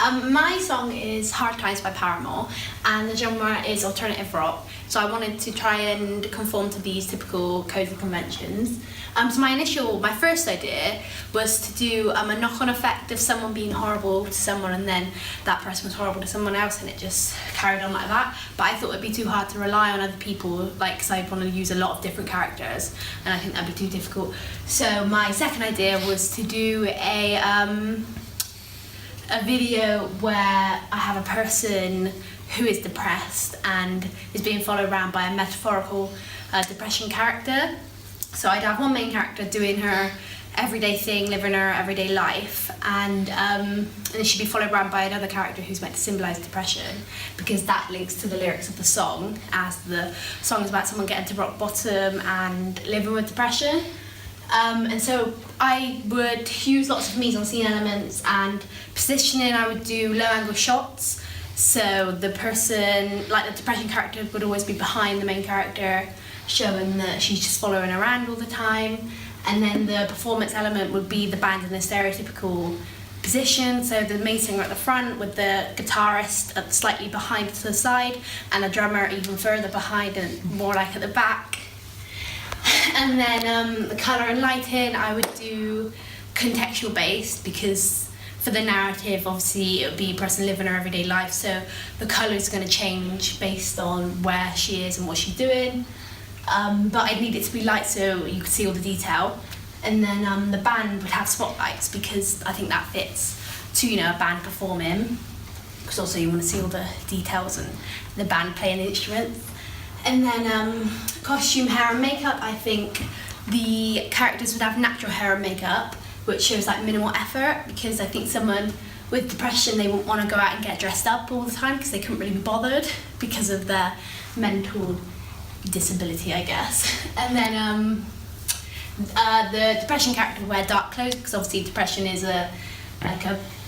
my song is Hard Times by Paramore, and the genre is alternative rock. So I wanted to try and conform to these typical codes and conventions. So my first idea was to do a knock-on effect of someone being horrible to someone, and then that person was horrible to someone else, and it just carried on like that. But I thought it'd be too hard to rely on other people, because I want to use a lot of different characters, and I think that'd be too difficult. So my second idea was to do a video where I have a person who is depressed and is being followed around by a metaphorical depression character. So I'd have one main character doing her everyday thing, living her everyday life, and she'd be followed around by another character who's meant to symbolise depression, because that links to the lyrics of the song, as the song is about someone getting to rock bottom and living with depression. And so I would use lots of mise-en-scene elements and positioning. I would do low-angle shots, so the person, like the depression character, would always be behind the main character, showing that she's just following her around all the time. And then the performance element would be the band in a stereotypical position, so the main singer at the front with the guitarist slightly behind to the side, and the drummer even further behind and more like at the back. And then the colour and lighting, I would do contextual based, because for the narrative, obviously, it would be a person living her everyday life, so the colour is going to change based on where she is and what she's doing. But I'd need it to be light so you could see all the detail. And then the band would have spotlights, because I think that fits to, a band performing, because also you want to see all the details and the band playing the instruments. And then costume, hair and makeup, I think the characters would have natural hair and makeup, which shows like minimal effort, because I think someone with depression, they wouldn't want to go out and get dressed up all the time because they couldn't really be bothered because of their mental disability, I guess. And then the depression character would wear dark clothes, because obviously depression is a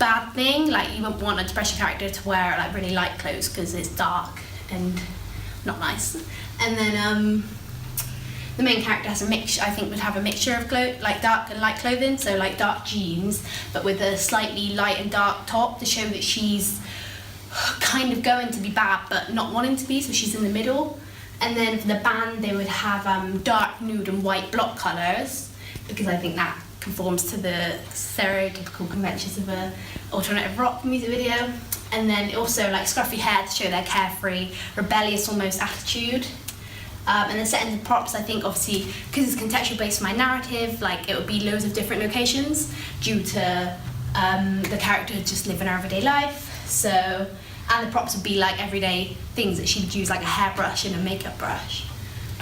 bad thing. Like, you wouldn't want a depression character to wear like really light clothes because it's dark and not nice. And then the main character has a mix. I think would have a mixture of like dark and light clothing, so like dark jeans, but with a slightly light and dark top to show that she's kind of going to be bad but not wanting to be, so she's in the middle. And then for the band, they would have dark nude and white block colours, because I think that conforms to the stereotypical conventions of a alternative rock music video. And then also like scruffy hair to show their carefree, rebellious almost attitude. And then setting the props, I think obviously, because it's contextual based on my narrative, like it would be loads of different locations due to the character just living her everyday life. So, and the props would be like everyday things that she'd use, like a hairbrush and a makeup brush.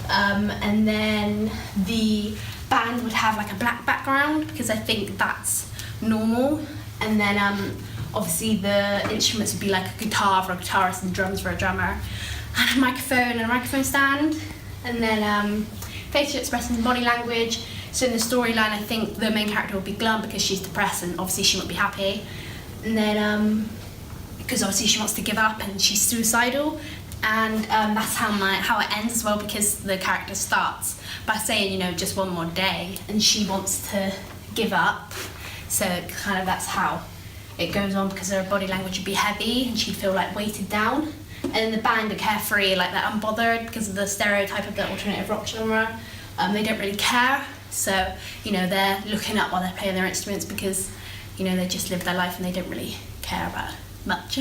And then the band would have like a black background, because I think that's normal. And then obviously the instruments would be like a guitar for a guitarist and drums for a drummer, and a microphone stand. And then facial expressions and body language. So in the storyline, I think the main character would be glum because she's depressed and obviously she won't be happy. And then because obviously she wants to give up and she's suicidal. And that's how it ends as well, because the character starts by saying, just one more day, and she wants to give up. So kind of that's how it goes on, because her body language would be heavy and she'd feel like weighted down. And then the band are carefree, like they're unbothered because of the stereotype of the alternative rock genre. They don't really care, so they're looking up while they're playing their instruments, because they just live their life and they don't really care about much.